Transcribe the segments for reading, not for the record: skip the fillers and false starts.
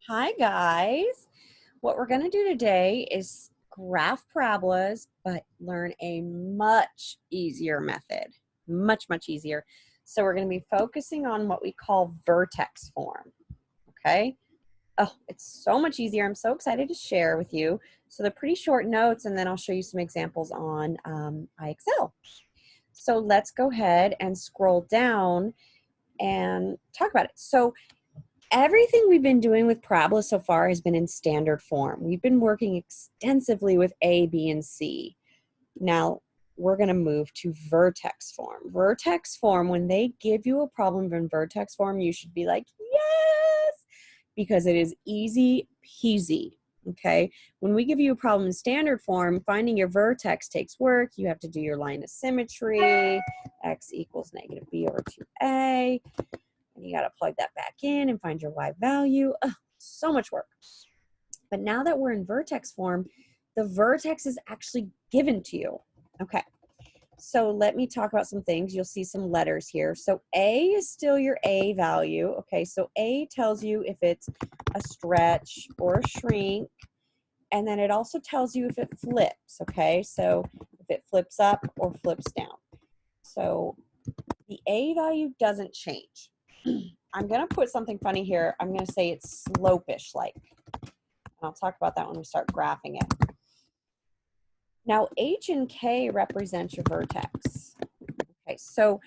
Hi guys. What we're going to do today is graph parabolas, but learn a much easier method. Much easier. So we're going to be focusing on what we call vertex form. Okay. Oh, it's so much easier. I'm so excited to share with you. So they're pretty short notes, and then I'll show you some examples on IXL. So let's go ahead and scroll down and talk about it. So everything we've been doing with parabolas so far has been in standard form. We've been working extensively with A, B, and C. Now we're going to move to vertex form. Vertex form, when they give you a problem in vertex form, you should be like, yes, because it is easy peasy. Okay, when we give you a problem in standard form, finding your vertex takes work. You have to do your line of symmetry, x equals negative b over 2a. And you got to plug that back in and find your y value. Oh, so much work. But now that we're in vertex form, the vertex is actually given to you. Okay, so let me talk about some things. You'll see some letters here. So A is still your A value. Okay, so A tells you if it's a stretch or a shrink. And then it also tells you if it flips. Okay, so if it flips up or flips down. So the A value doesn't change. I'm going to put something funny here. I'm going to say it's slopish like. And I'll talk about that when we start graphing it. Now, H and K represent your vertex. Okay, so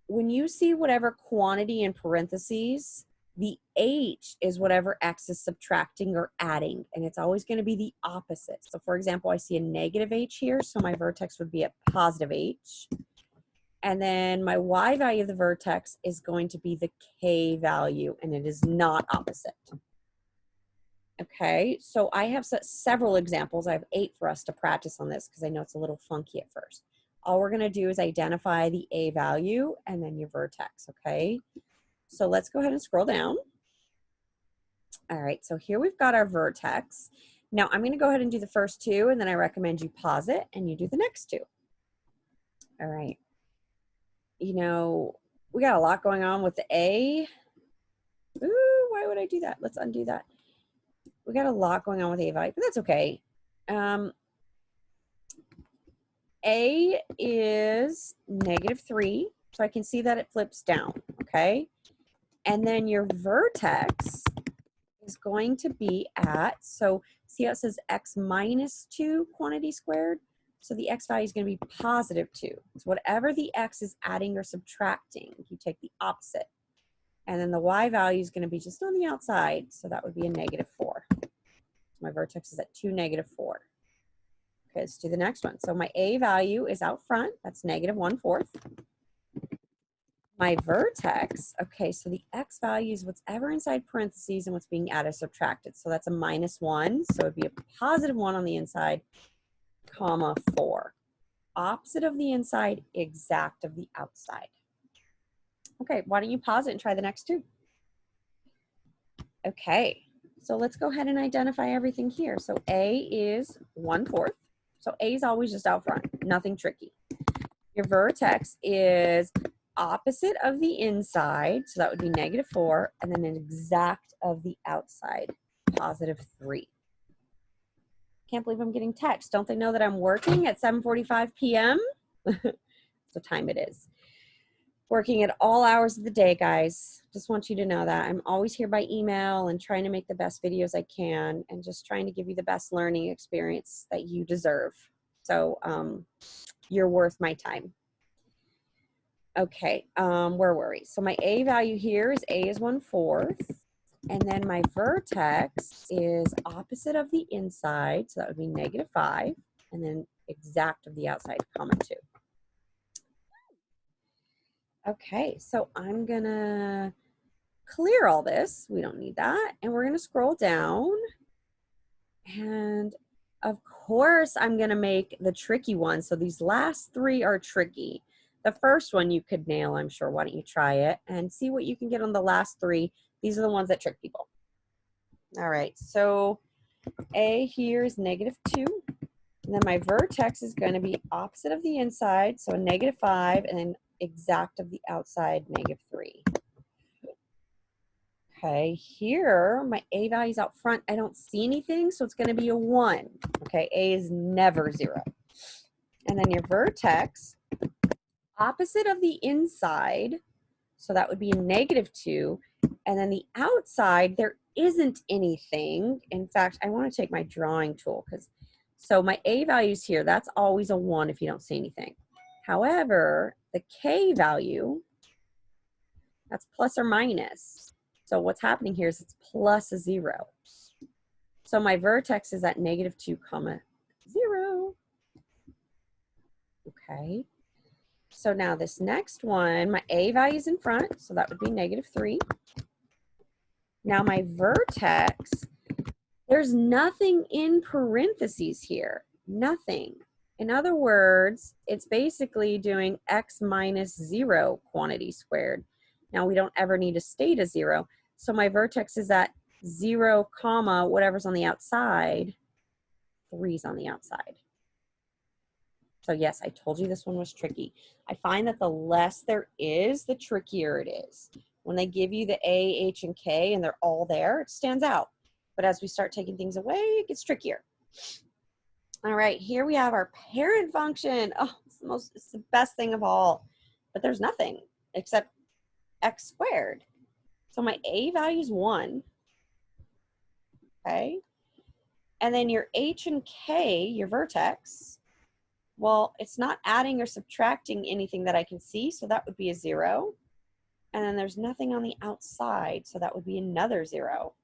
when you see whatever quantity in parentheses, the H is whatever X is subtracting or adding, and it's always going to be the opposite. So for example, I see a negative H here, so my vertex would be a positive H. And then my y value of the vertex is going to be the k value, and it is not opposite. Okay, so I have several examples. I have 8 for us to practice on this because I know it's a little funky at first. All we're going to do is identify the a value and then your vertex, okay? So let's go ahead and scroll down. All right, so here we've got our vertex. Now I'm going to go ahead and do the first 2, and then I recommend you pause it and you do the next 2. All right. You know, we got a lot going on with the A. Ooh, why would I do that? Let's undo that. We got a lot going on with A value, but that's okay. A is -3, so I can see that it flips down, okay? And then your vertex is going to be at, so see how it says x minus 2 quantity squared? So the x value is going to be +2. So whatever the x is adding or subtracting, you take the opposite. And then the y value is going to be just on the outside, so that would be a -4. So my vertex is at 2, -4. Okay, let's do the next one. So my a value is out front. That's -1/4. My vertex, okay, so the x value is whatever inside parentheses and what's being added or subtracted. So that's a -1, so it'd be a +1 on the inside, comma 4. Opposite of the inside, exact of the outside. Okay, why don't you pause it and try the next 2? Okay, so let's go ahead and identify everything here. So A is 1/4. So A is always just out front, nothing tricky. Your vertex is opposite of the inside, so that would be -4, and then an exact of the outside, +3. Can't believe I'm getting text. Don't they know that I'm working at 7:45 p.m.? That's what time it is. Working at all hours of the day, guys. Just want you to know that. I'm always here by email and trying to make the best videos I can and just trying to give you the best learning experience that you deserve. So you're worth my time. Okay, where were we? So my a value here is a is 1/4. And then my vertex is opposite of the inside, so that would be -5, and then exact of the outside, comma 2. Okay, so I'm gonna clear all this. We don't need that. And we're gonna scroll down. And of course, I'm gonna make the tricky one. So these last 3 are tricky. The first one you could nail, I'm sure. Why don't you try it and see what you can get on the last 3. These are the ones that trick people. All right, so A here is -2. And then my vertex is going to be opposite of the inside, so a -5, and then exact of the outside, -3. Okay, here my A value's out front. I don't see anything, so it's going to be a 1. Okay, A is never 0. And then your vertex, opposite of the inside, so that would be -2. And then the outside, there isn't anything. In fact, I want to take my drawing tool so my A value's here. That's always a 1 if you don't see anything. However, the K value, that's plus or minus. So what's happening here is it's plus a 0. So my vertex is at -2, 0. Okay. So now this next one, my A value is in front, so that would be -3. Now my vertex, there's nothing in parentheses here, nothing. In other words, it's basically doing x minus 0 quantity squared. Now we don't ever need to state a 0, so my vertex is at 0, comma, whatever's on the outside, 3's on the outside. So yes, I told you this one was tricky. I find that the less there is, the trickier it is. When they give you the A, H, and K and they're all there, it stands out. But as we start taking things away, it gets trickier. All right, here we have our parent function. Oh, it's the best thing of all. But there's nothing except x squared. So my A value is 1. Okay. And then your H and K, your vertex, well, it's not adding or subtracting anything that I can see, so that would be a 0. And then there's nothing on the outside, so that would be another 0.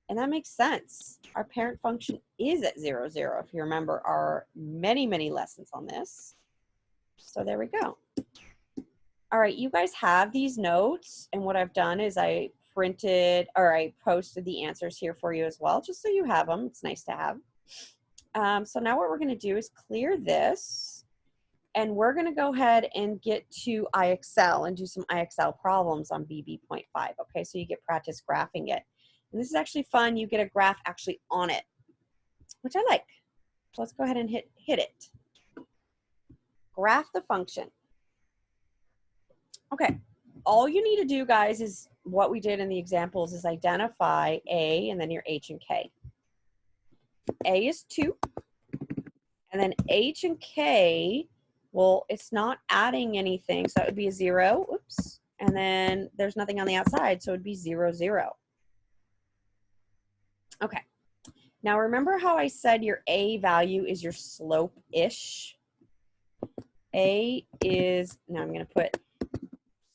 And that makes sense. Our parent function is at 0, 0, if you remember our many, many lessons on this. So there we go. All right, you guys have these notes, and what I've done is I posted the answers here for you as well, just so you have them. It's nice to have. So now what we're going to do is clear this, and we're going to go ahead and get to IXL and do some IXL problems on BB.5. Okay, so you get practice graphing it. And this is actually fun. You get a graph actually on it, which I like. So let's go ahead and hit it. Graph the function. Okay, all you need to do, guys, is what we did in the examples is identify A and then your H and K. A is 2, and then H and K, well, it's not adding anything, so that would be a 0. Oops. And then there's nothing on the outside, so it would be 0, 0. Okay. Now remember how I said your A value is your slope-ish? A is, now I'm going to put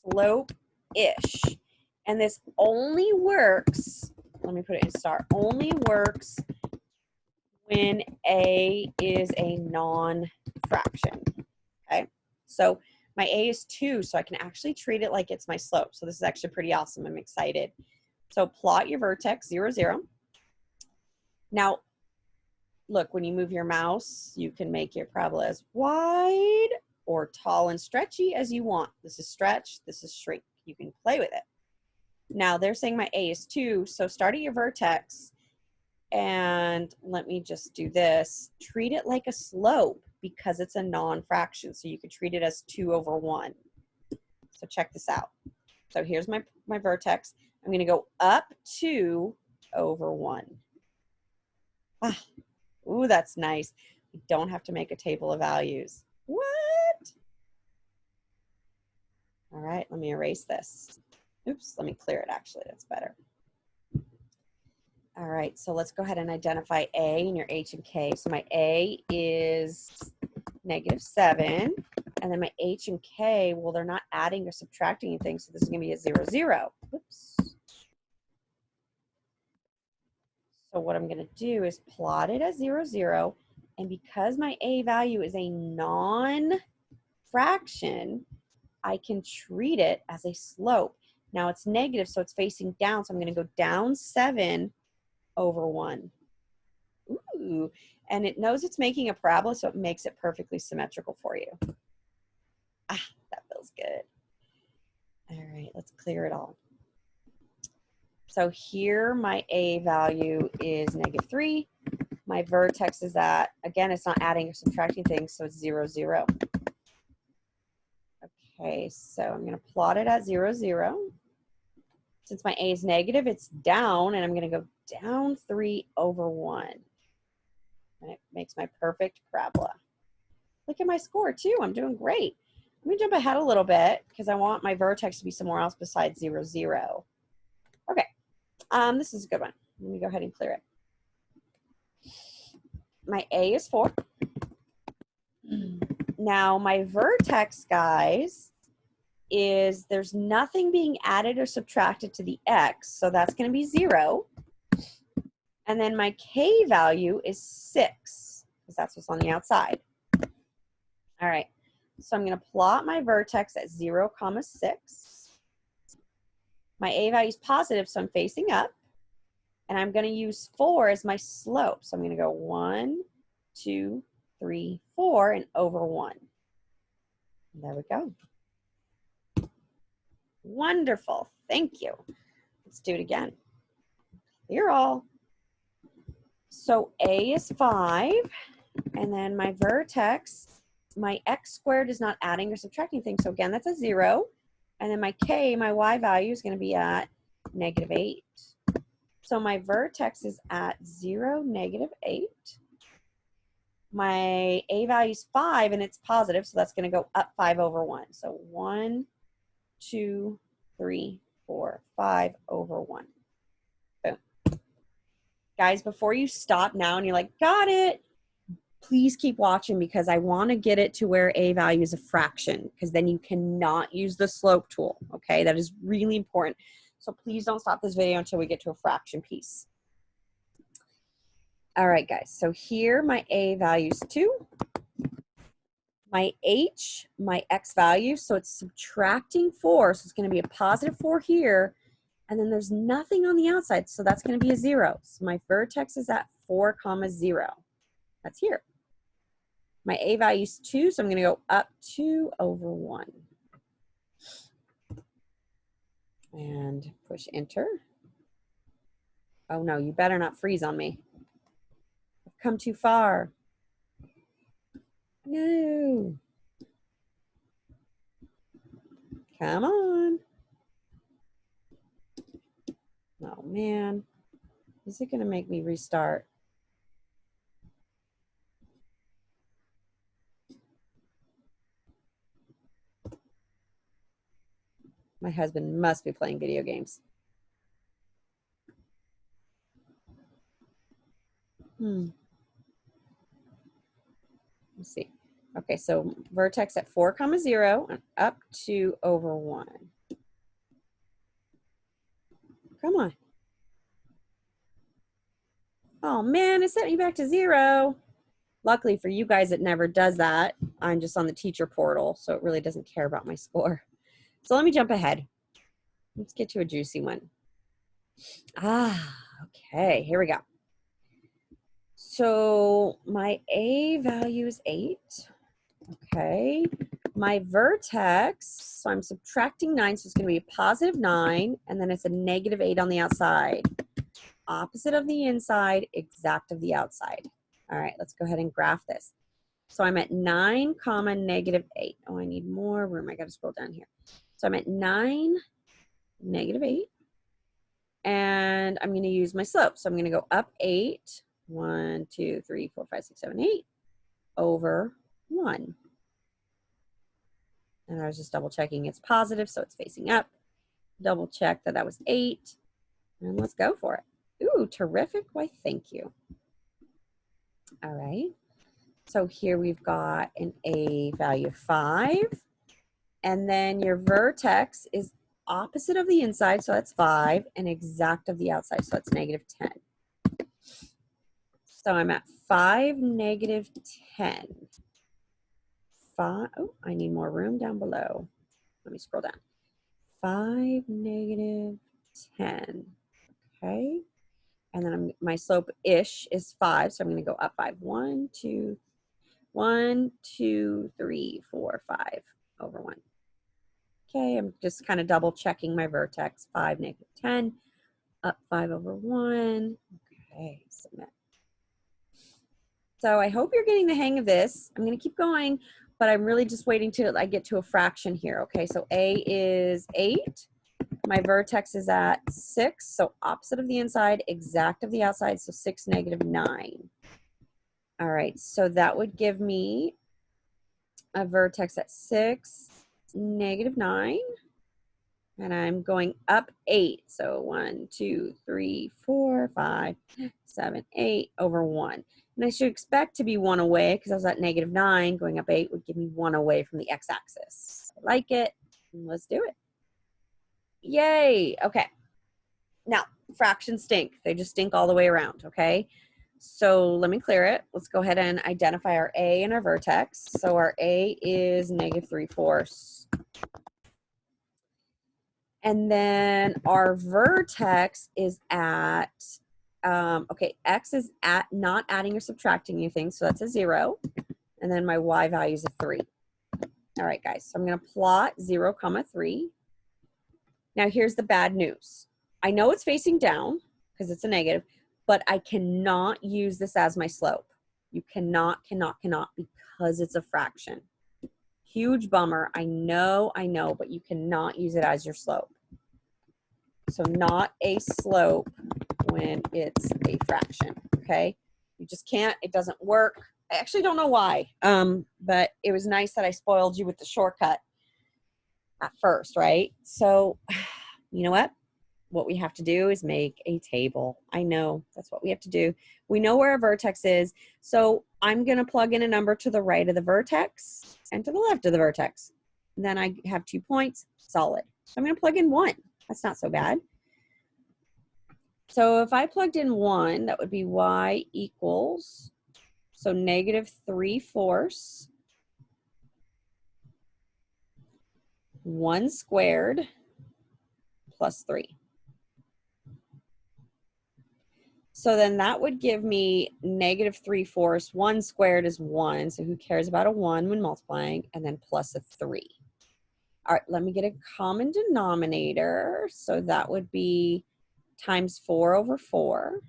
slope-ish. And this only works, let me put it in star, only works when A is a non-fraction. Okay, so my A is 2, so I can actually treat it like it's my slope. So this is actually pretty awesome. I'm excited. So plot your vertex 0, 0. Now, look, when you move your mouse, you can make your parabola as wide or tall and stretchy as you want. This is stretch, this is shrink. You can play with it. Now, they're saying my A is 2, so start at your vertex, and let me just do this. Treat it like a slope because it's a non-fraction, so you could treat it as 2 over 1. So check this out. So here's my vertex. I'm going to go up 2 over 1. Ah, ooh, that's nice. We don't have to make a table of values. What? All right, let me erase this. Oops, let me clear it actually, that's better. All right, so let's go ahead and identify A and your H and K. So my A is -7, and then my H and K, well, they're not adding or subtracting anything, so this is gonna be a 0, 0. Oops. So what I'm gonna do is plot it as 0, 0, and because my A value is a non-fraction, I can treat it as a slope. Now it's negative, so it's facing down, so I'm going to go down 7 over 1. Ooh, and it knows it's making a parabola, so it makes it perfectly symmetrical for you. Ah, that feels good. All right, let's clear it all. So here my A value is -3. My vertex is at, again, it's not adding or subtracting things, so it's 0, 0. Okay, so I'm going to plot it at 0, 0. Since my a is negative, it's down, and I'm going to go down 3 over 1. And it makes my perfect parabola. Look at my score, too. I'm doing great. Let me jump ahead a little bit because I want my vertex to be somewhere else besides 0, 0. Okay, this is a good one. Let me go ahead and clear it. My a is 4. Now, my vertex, guys, is there's nothing being added or subtracted to the x, so that's going to be 0. And then my k value is 6, because that's what's on the outside. All right, so I'm going to plot my vertex at 0, 6. My a value is positive, so I'm facing up. And I'm going to use 4 as my slope. So I'm going to go 1, 2, 3, 4, and over 1. There we go. Wonderful. Thank you. Let's do it again. Clear all. So a is 5. And then my vertex, my x squared is not adding or subtracting things. So again, that's a 0. And then my k, my y value is going to be at -8. So my vertex is at 0, -8. My a value is 5, and it's positive, so that's going to go up 5 over 1. So 1, 2, 3, 4, 5 over 1. Boom. Guys, before you stop now and you're like, got it, please keep watching because I want to get it to where a value is a fraction, because then you cannot use the slope tool, okay? That is really important. So please don't stop this video until we get to a fraction piece. All right, guys, so here my a value is 2. My h, my x value, so it's subtracting 4, so it's going to be a positive 4 here, and then there's nothing on the outside, so that's going to be a 0. So my vertex is at 4, 0. That's here. My a value is 2, so I'm going to go up 2 over 1. And push enter. Oh no, you better not freeze on me. I've come too far. No. Come on. Oh man. Is it going to make me restart? My husband must be playing video games. Let's see. Okay, so vertex at 4, 0 and up 2 over 1. Come on. Oh man, it sent me back to 0. Luckily for you guys, it never does that. I'm just on the teacher portal, so it really doesn't care about my score. So let me jump ahead. Let's get to a juicy one. Okay, here we go. So my a value is 8. Okay, my vertex, so I'm subtracting 9, so it's going to be a positive 9, and then it's a -8 on the outside. Opposite of the inside, exact of the outside. All right, let's go ahead and graph this. So I'm at 9, -8. Oh, I need more room. I got to scroll down here. So I'm at 9, -8. And I'm going to use my slope. So I'm going to go up 8, 1, 2, 3, 4, 5, 6, 7, 8, over 1. And I was just double checking it's positive, so it's facing up. Double check that that was 8. And let's go for it. Ooh, terrific. Why, thank you. All right. So here we've got an a value of 5. And then your vertex is opposite of the inside, so that's 5, and exact of the outside, so it's -10. So I'm at 5, -10. 5, oh, I need more room down below. Let me scroll down. 5, -10. Okay. And then my slope-ish is 5, so I'm going to go up 5. 1, 2, 3, 4, 5 over 1. Okay, I'm just kind of double checking my vertex. 5, -10, up 5 over 1. Okay, submit. So I hope you're getting the hang of this. I'm going to keep going, but I'm really just waiting till I get to a fraction here. Okay, so a is 8. My vertex is at 6, so opposite of the inside, exact of the outside, so 6, -9. All right, so that would give me a vertex at 6, -9. And I'm going up 8. So 1, 2, 3, 4, 5, 7, 8 over 1. And I should expect to be 1 away because I was at -9. Going up 8 would give me 1 away from the x-axis. I like it. Let's do it. Yay. Okay. Now, fractions stink. They just stink all the way around, okay? So let me clear it. Let's go ahead and identify our a and our vertex. So our a is -3/4. And then our vertex is at, okay, x is at not adding or subtracting anything, so that's a 0. And then my y value is a 3. All right, guys, so I'm going to plot 0, 3. Now, here's the bad news. I know it's facing down because it's a negative, but I cannot use this as my slope. You cannot, because it's a fraction. Huge bummer. I know, but you cannot use it as your slope. So not a slope when it's a fraction, okay? You just can't, it doesn't work. I actually don't know why, but it was nice that I spoiled you with the shortcut at first, right? So you know what? What we have to do is make a table. I know, that's what we have to do. We know where our vertex is, so I'm gonna plug in a number to the right of the vertex and to the left of the vertex. And then I have 2 points, solid. So I'm gonna plug in 1. That's not so bad. So if I plugged in 1, that would be y equals, so -3/4, 1 squared plus 3. So then that would give me -3/4. 1 squared is 1, so who cares about a 1 when multiplying, and then plus a 3. All right, let me get a common denominator. So that would be times 4/4.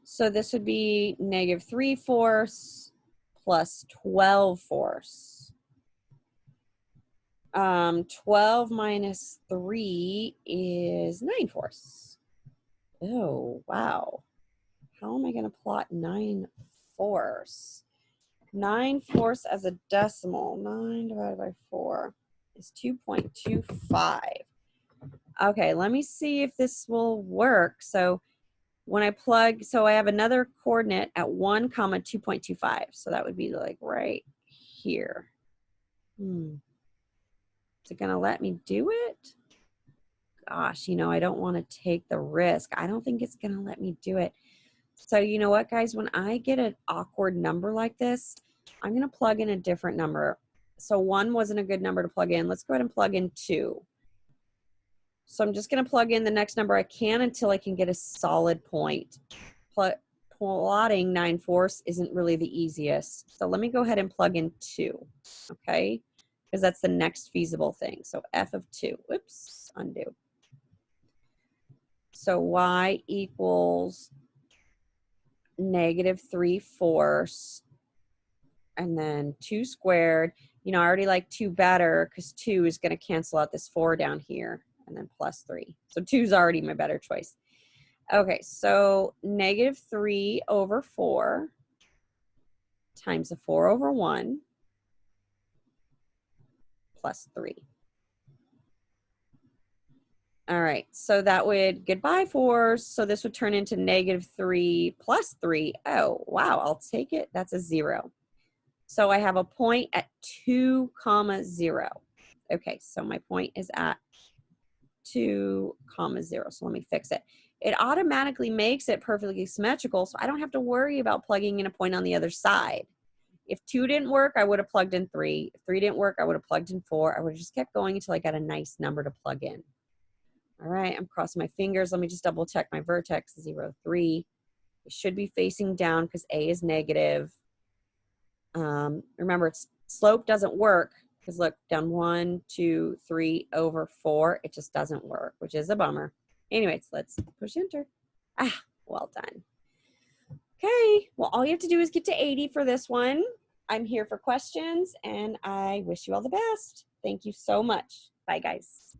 So this would be -3/4 plus 12/4. 12 minus 3 is 9/4. Oh, wow. How am I going to plot 9/4? 9/4 as a decimal. 9 divided by 4 is 2.25. Okay, let me see if this will work. So when I plug, so I have another coordinate at 1, 2.25. So that would be like right here. Is it going to let me do it? Gosh, you know, I don't want to take the risk. I don't think it's going to let me do it. So you know what, guys? When I get an awkward number like this, I'm going to plug in a different number. So 1 wasn't a good number to plug in. Let's go ahead and plug in 2. So I'm just going to plug in the next number I can until I can get a solid point. Plotting 9/4 isn't really the easiest. So let me go ahead and plug in 2, okay? Because that's the next feasible thing. So f of 2. Whoops, undo. So y equals -3/4, and then 2 squared. You know, I already like 2 better because 2 is going to cancel out this 4 down here, and then plus 3. So 2 is already my better choice. Okay, so -3/4 times a 4/1 plus 3. All right, so that would, goodbye 4s. So this would turn into -3 plus 3. Oh, wow, I'll take it. That's a 0. So I have a point at 2, 0. Okay, so my point is at 2, 0. So let me fix it. It automatically makes it perfectly symmetrical, so I don't have to worry about plugging in a point on the other side. If 2 didn't work, I would have plugged in 3. If 3 didn't work, I would have plugged in 4. I would have just kept going until I got a nice number to plug in. All right, I'm crossing my fingers. Let me just double check my vertex, 0, 3. It should be facing down because A is negative. Remember, slope doesn't work because look, down 1, 2, 3 over 4. It just doesn't work, which is a bummer. Anyways, let's push enter. Ah, well done. Okay, well, all you have to do is get to 80 for this one. I'm here for questions, and I wish you all the best. Thank you so much. Bye, guys.